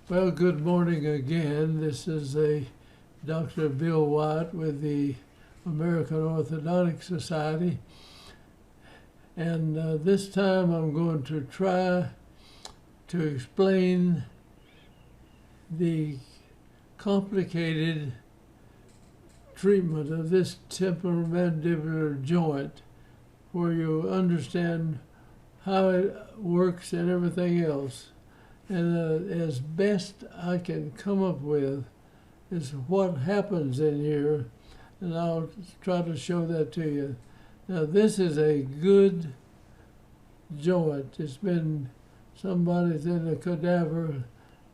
Well, good morning again. This is Dr. Bill Wyatt with the American Orthodontic Society. And this time I'm going to try to explain the complicated treatment of this temporomandibular joint, where you understand how it works and everything else. And as best I can come up with is what happens in here, and I'll try to show that to you. Now, this is a good joint. It's been somebody's in a cadaver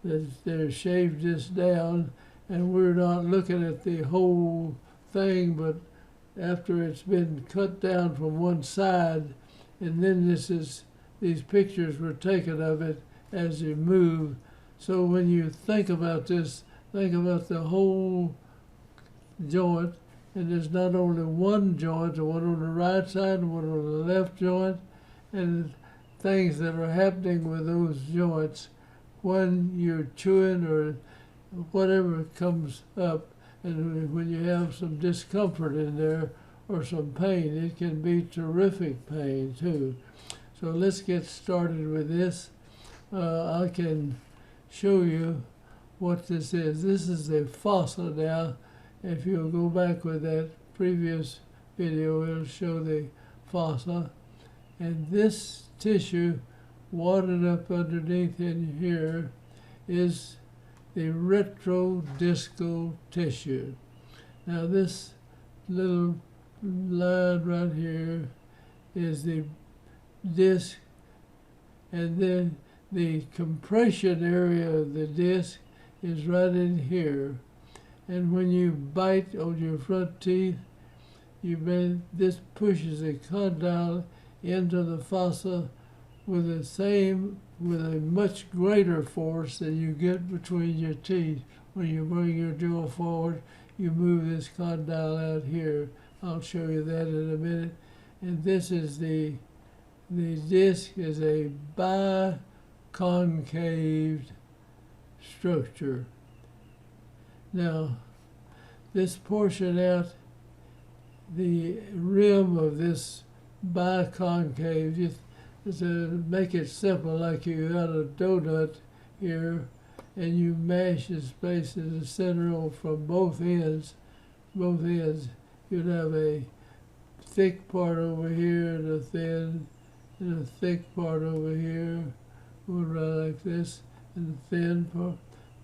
that they shaved this down, and we're not looking at the whole thing, but after it's been cut down from one side, and then these pictures were taken of it as you move. So when you think about this, think about the whole joint, and there's not only one joint, the one on the right side and one on the left joint, and things that are happening with those joints when you're chewing or whatever comes up, and when you have some discomfort in there or some pain, it can be terrific pain too. So let's get started with this. I can show you what this is. This is the fossa now. If you'll go back with that previous video, it'll show the fossa. And this tissue wadded up underneath in here is the retrodiscal tissue. Now this little line right here is the disc, and then the compression area of the disc is right in here. And when you bite on your front teeth, this pushes the condyle into the fossa with a much greater force than you get between your teeth. When you bring your jaw forward, you move this condyle out here. I'll show you that in a minute. And this is the disc is a biconcave structure. Now, this portion out, the rim of this biconcave, just to make it simple, like you got a donut here, and you mash this place in the center from both ends. You'd have a thick part over here and a thin, and a thick part over here, going right like this, and the thin part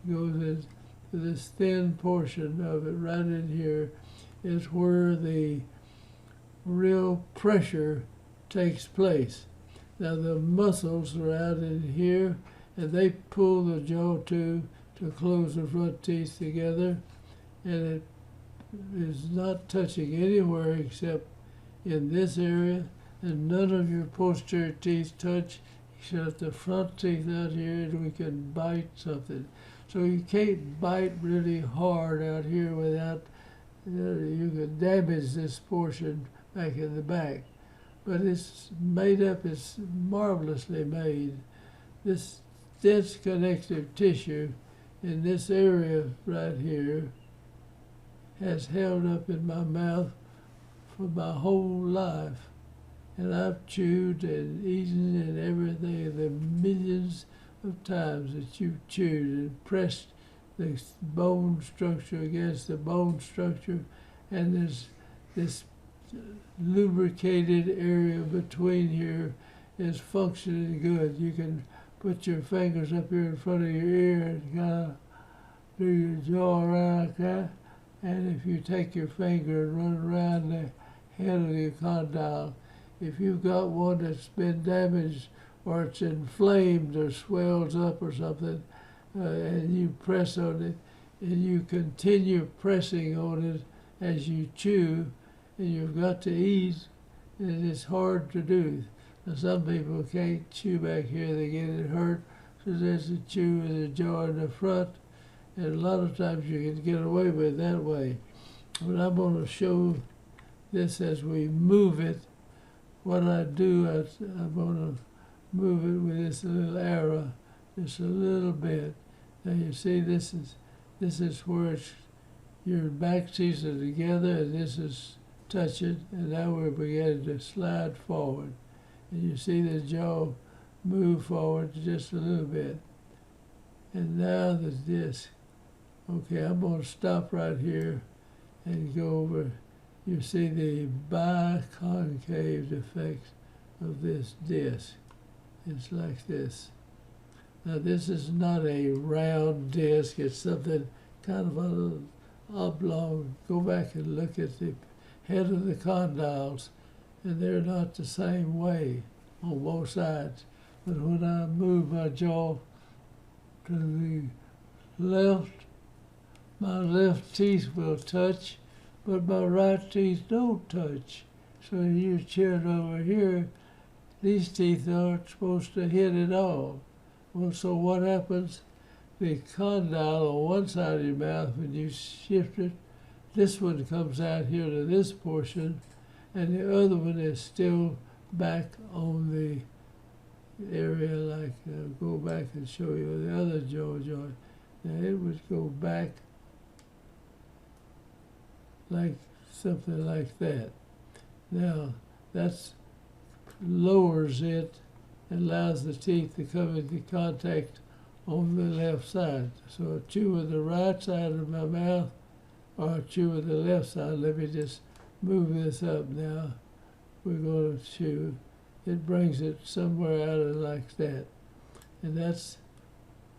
goes into this thin portion of it right in here is where the real pressure takes place. Now the muscles are out in here, and they pull the jaw to close the front teeth together, and it is not touching anywhere except in this area, and none of your posterior teeth touch except the front teeth out here, and we can bite something. So you can't bite really hard out here without, you can damage this portion back in the back. But it's made up, it's marvelously made. This dense connective tissue in this area right here has held up in my mouth for my whole life. And I've chewed and eaten and everything, the millions of times that you've chewed and pressed the bone structure against the bone structure, and there's this lubricated area between here is functioning good. You can put your fingers up here in front of your ear and kind of do your jaw around like that, and if you take your finger and run around the head of your condyle, if you've got one that's been damaged or it's inflamed or swells up or something, and you press on it, and you continue pressing on it as you chew, and you've got to eat, and it's hard to do. Now, some people can't chew back here, they get it hurt, so they have to chew with the jaw in the front, and a lot of times you can get away with it that way. But I'm going to show this as we move it. What I do, I'm going to move it with this little arrow, just a little bit. Now you see this is where your back teeth are together, and this is touching, and now we're beginning to slide forward. And you see the jaw move forward just a little bit. And now the disc. Okay, I'm going to stop right here and go over. You see the biconcave effect of this disc. It's like this. Now this is not a round disc, it's something kind of a little oblong. Go back and look at the head of the condyles, and they're not the same way on both sides. But when I move my jaw to the left, my left teeth will touch, but my right teeth don't touch. So your chin over here, these teeth aren't supposed to hit at all. Well, so what happens? The condyle on one side of your mouth, when you shift it, this one comes out here to this portion, and the other one is still back on the area, like, go back and show you the other jaw joint. Now it would go back like something like that. Now that's lowers it and allows the teeth to come into contact on the left side. So I chew with the right side of my mouth, or I chew with the left side. Let me just move this up now. We're going to chew. It brings it somewhere out of like that. And that's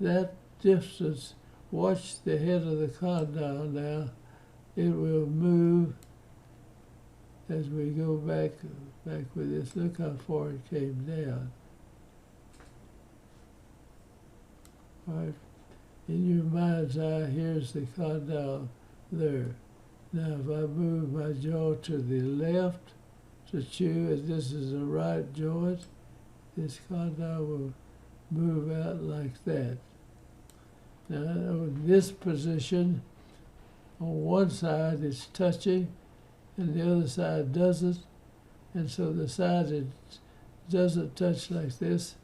that distance. Watch the head of the condyle now. It will move as we go back with this. Look how far it came down. All right. In your mind's eye, here's the condyle there. Now, if I move my jaw to the left to chew, and this is the right joint, this condyle will move out like that. Now, in this position, on one side it's touching, and the other side doesn't. And so the side that doesn't touch like this,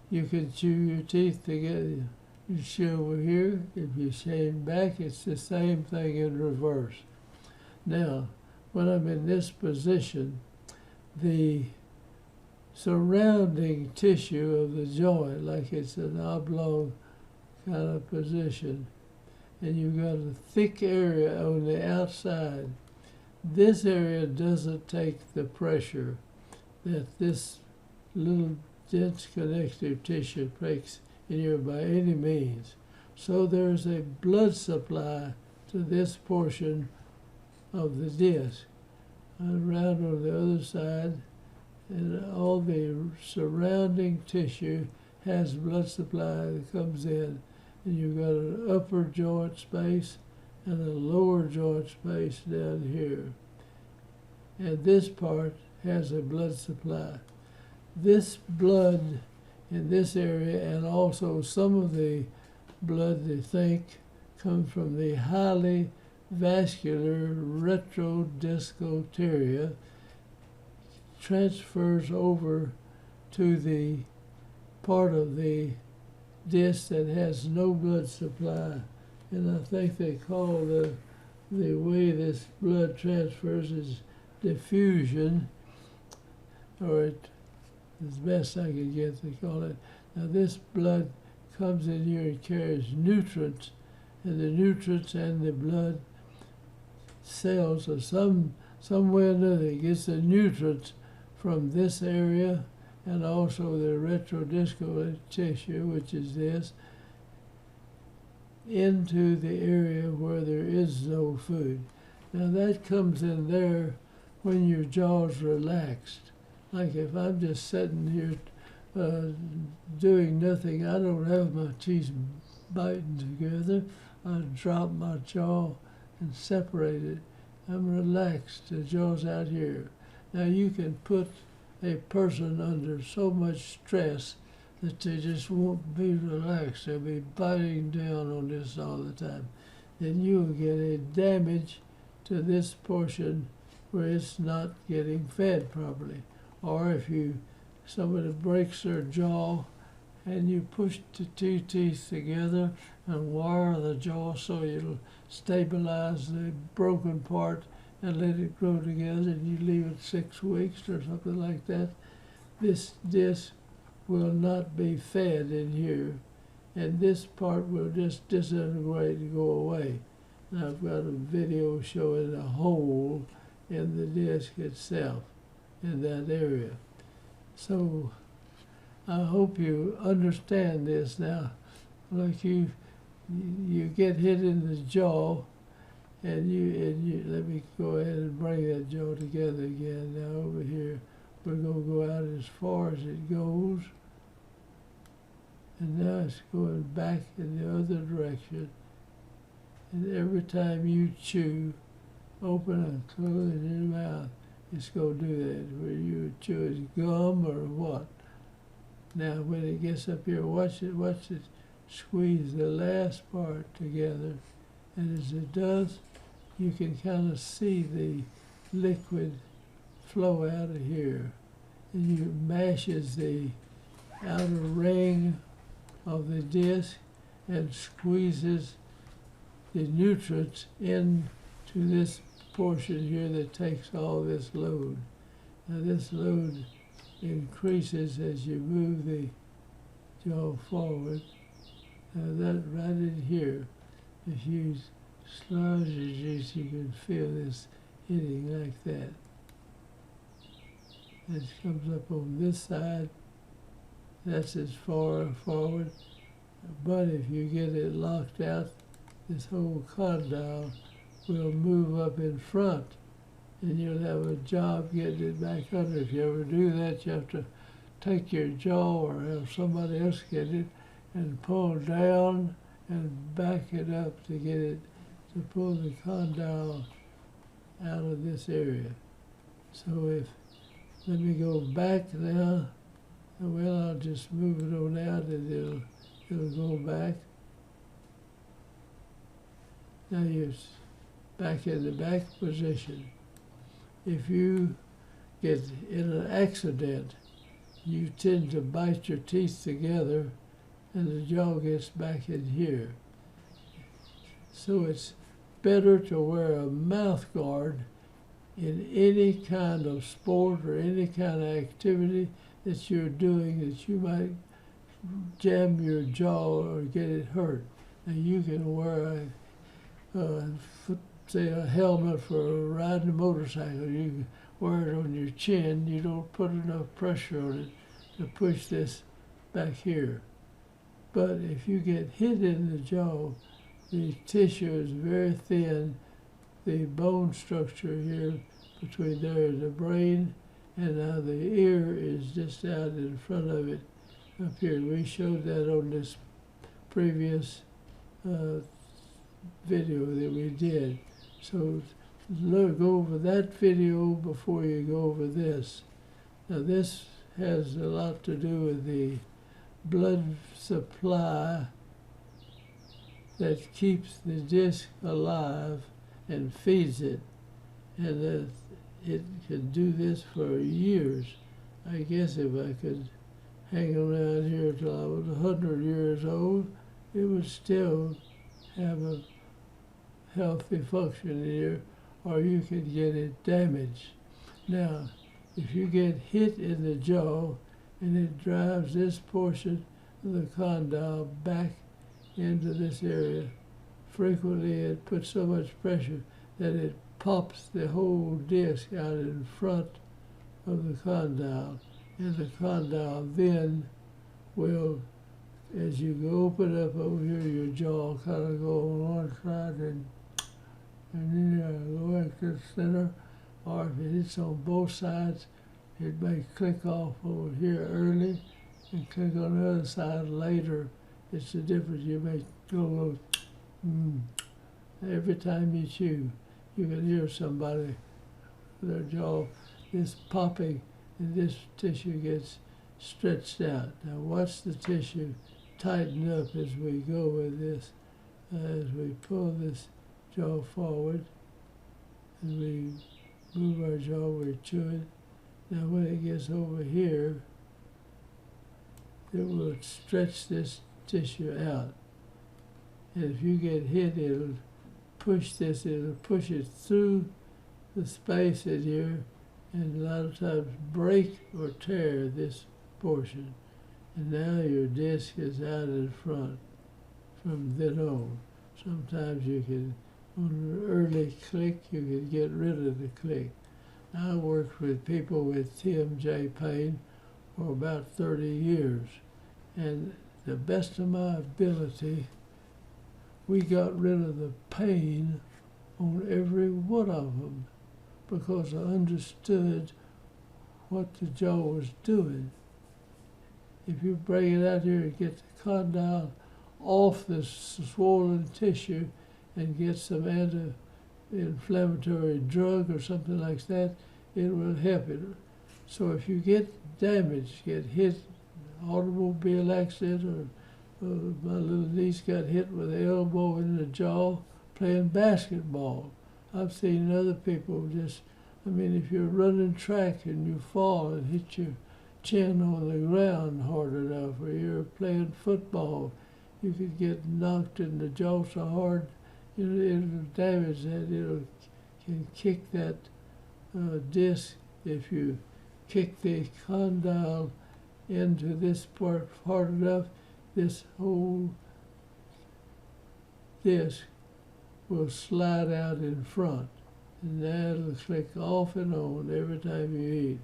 you can chew your teeth together. You chew over here. If you shave back, it's the same thing in reverse. Now, when I'm in this position, the surrounding tissue of the joint, like it's an oblong kind of position, and you've got a thick area on the outside. This area doesn't take the pressure that this little dense connective tissue takes in here by any means. So there's a blood supply to this portion of the disc. Around on the other side, and all the surrounding tissue has blood supply that comes in. And you've got an upper joint space and a lower joint space down here. And this part has a blood supply. This blood in this area, and also some of the blood, they think, comes from the highly vascular retrodiscoteria, transfers over to the part of the disc that has no blood supply. And I think they call the way this blood transfers is diffusion, or it is best I can get to call it. Now this blood comes in here and carries nutrients, and the nutrients and the blood cells, or some way or another, it gets the nutrients from this area and also the retrodiscal tissue, which is this, into the area where there is no food. Now that comes in there when your jaw's relaxed. Like if I'm just sitting here doing nothing, I don't have my teeth biting together. I drop my jaw and separate it. I'm relaxed. The jaw's out here. Now you can put a person under so much stress that they just won't be relaxed. They'll be biting down on this all the time. Then you'll get a damage to this portion where it's not getting fed properly. Or if somebody breaks their jaw and you push the two teeth together and wire the jaw so it'll stabilize the broken part and let it grow together, and you leave it 6 weeks or something like that. This disc will not be fed in here, and this part will just disintegrate and go away. And I've got a video showing a hole in the disc itself in that area. So I hope you understand this now. Like you get hit in the jaw, and you let me go ahead and bring that jaw together again. Now over here, we're going to go out as far as it goes, and now it's going back in the other direction. And every time you chew, open and close your mouth, it's going to do that. Where you chew is gum or what. Now when it gets up here, watch it squeeze the last part together, and as it does, you can kind of see the liquid flow out of here, and you mashes the outer ring of the disc and squeezes the nutrients into this portion here that takes all this load. Now this load increases as you move the jaw forward. Now that right in here, if you sludge your juice, you can feel this hitting like that. It comes up on this side, that's as far forward. But if you get it locked out, this whole condyle will move up in front, and you'll have a job getting it back under. If you ever do that, you have to take your jaw or have somebody else get it and pull down and back it up to get it to pull the condyle out of this area. So let me go back now. Well, I'll just move it on out and it'll go back. Now you're back in the back position. If you get in an accident, you tend to bite your teeth together and the jaw gets back in here. So it's better to wear a mouth guard in any kind of sport or any kind of activity that you're doing that you might jam your jaw or get it hurt. Now you can wear say a helmet for riding a motorcycle. You can wear it on your chin. You don't put enough pressure on it to push this back here. But if you get hit in the jaw, the tissue is very thin. The bone structure here between there and the brain, and now the ear is just out in front of it up here. We showed that on this previous video that we did. So go over that video before you go over this. Now this has a lot to do with the blood supply that keeps the disc alive and feeds it. And it can do this for years. I guess if I could hang around here till I was 100 years old, it would still have a healthy function here, or you could get it damaged. Now, if you get hit in the jaw and it drives this portion of the condyle back into this area, frequently it puts so much pressure that it pops the whole disc out in front of the condyle, and the condyle then will, as you go open up over here, your jaw kind of go on one side and then go back to the center, or if it hits on both sides, it may click off over here early and click on the other side later. It's the difference. You may go every time you chew. You can hear somebody, their jaw, this popping, and this tissue gets stretched out. Now watch the tissue tighten up as we go with this, as we pull this jaw forward, and we move our jaw, we chew it. Now when it gets over here, that will stretch this tissue out. And if you get hit, it'll push it through the space in here, and a lot of times break or tear this portion. And now your disc is out in front from then on. Sometimes you can, on an early click, you can get rid of the click. I worked with people with TMJ pain for about 30 years, and the best of my ability, we got rid of the pain on every one of them because I understood what the jaw was doing. If you bring it out here and get the condyle off the swollen tissue and get some anti-inflammatory drug or something like that, it will help it. So if you get damaged, get hit, automobile accident, or my little niece got hit with an elbow in the jaw playing basketball. I've seen other people just, if you're running track and you fall and hit your chin on the ground hard enough, or you're playing football, you could get knocked in the jaw so hard, it'll damage that. Can kick that disc. If you kick the condyle into this part hard enough, this whole disc will slide out in front, and that'll click off and on every time you eat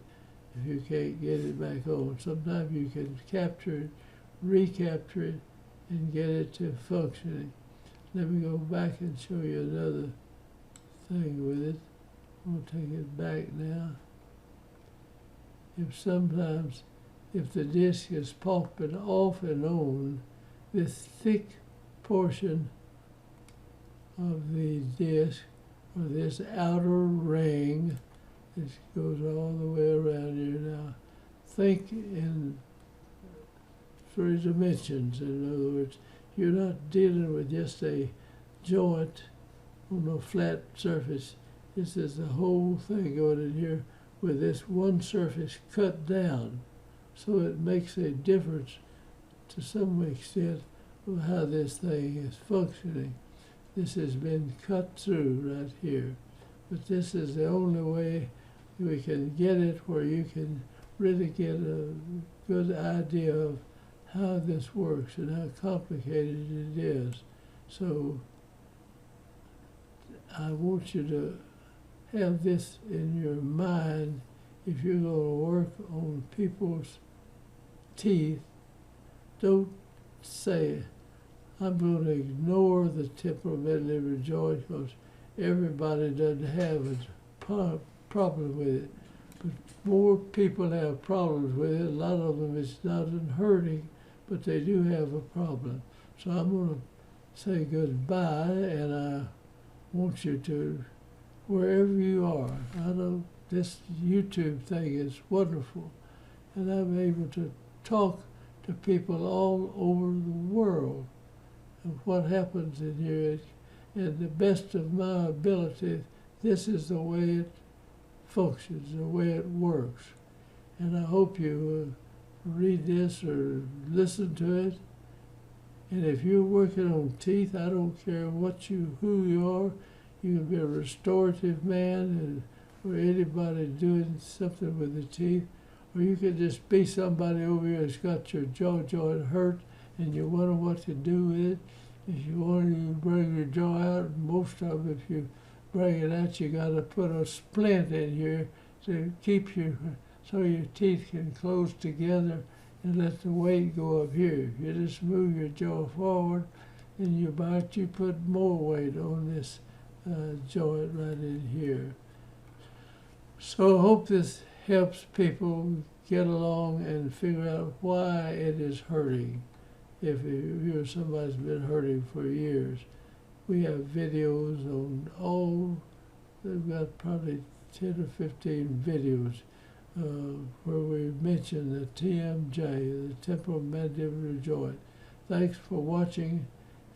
if you can't get it back on. Sometimes you can capture it, recapture it, and get it to functioning. Let me go back and show you another thing with it. We'll take it back now. If the disc is popping off and on, this thick portion of the disc, or this outer ring, this goes all the way around here now. Think in 3 dimensions. In other words, you're not dealing with just a joint on a flat surface. This is the whole thing going in here with this one surface cut down. So it makes a difference to some extent of how this thing is functioning. This has been cut through right here. But this is the only way we can get it where you can really get a good idea of how this works and how complicated it is. So I want you to have this in your mind if you're going to work on people's teeth. Don't say, I'm going to ignore the temporomandibular joint because everybody doesn't have a problem with it. But more people have problems with it. A lot of them it's not hurting, but they do have a problem. So I'm going to say goodbye, and I want you to, wherever you are, I know this YouTube thing is wonderful, and I'm able to talk to people all over the world of what happens in here. And the best of my ability, this is the way it functions, the way it works. And I hope you read this or listen to it. And if you're working on teeth, I don't care who you are. You can be a restorative man or anybody doing something with the teeth. Or you could just be somebody over here that's got your jaw joint hurt and you wonder what to do with it. If you want to bring your jaw out, most of it, if you bring it out, you got to put a splint in here to keep so your teeth can close together and let the weight go up here. If you just move your jaw forward and you bite, you put more weight on this joint right in here. So I hope this helps people get along and figure out why it is hurting. If you're somebody who's been hurting for years, we have videos on they've got probably 10 or 15 videos where we mention the TMJ, the temporomandibular joint. Thanks for watching,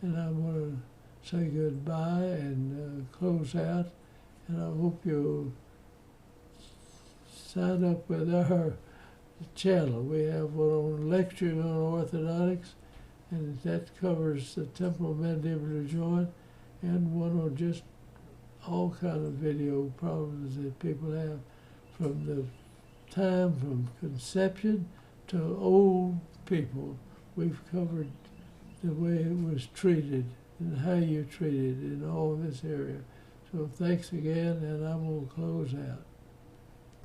and I'm going to say goodbye and close out, and I hope you'll sign up with our channel. We have one on lecturing on orthodontics, and that covers the temporal mandibular joint, and one on just all kind of video problems that people have from the time from conception to old people. We've covered the way it was treated and how you treat it in all this area. So thanks again, and I'm going to close out.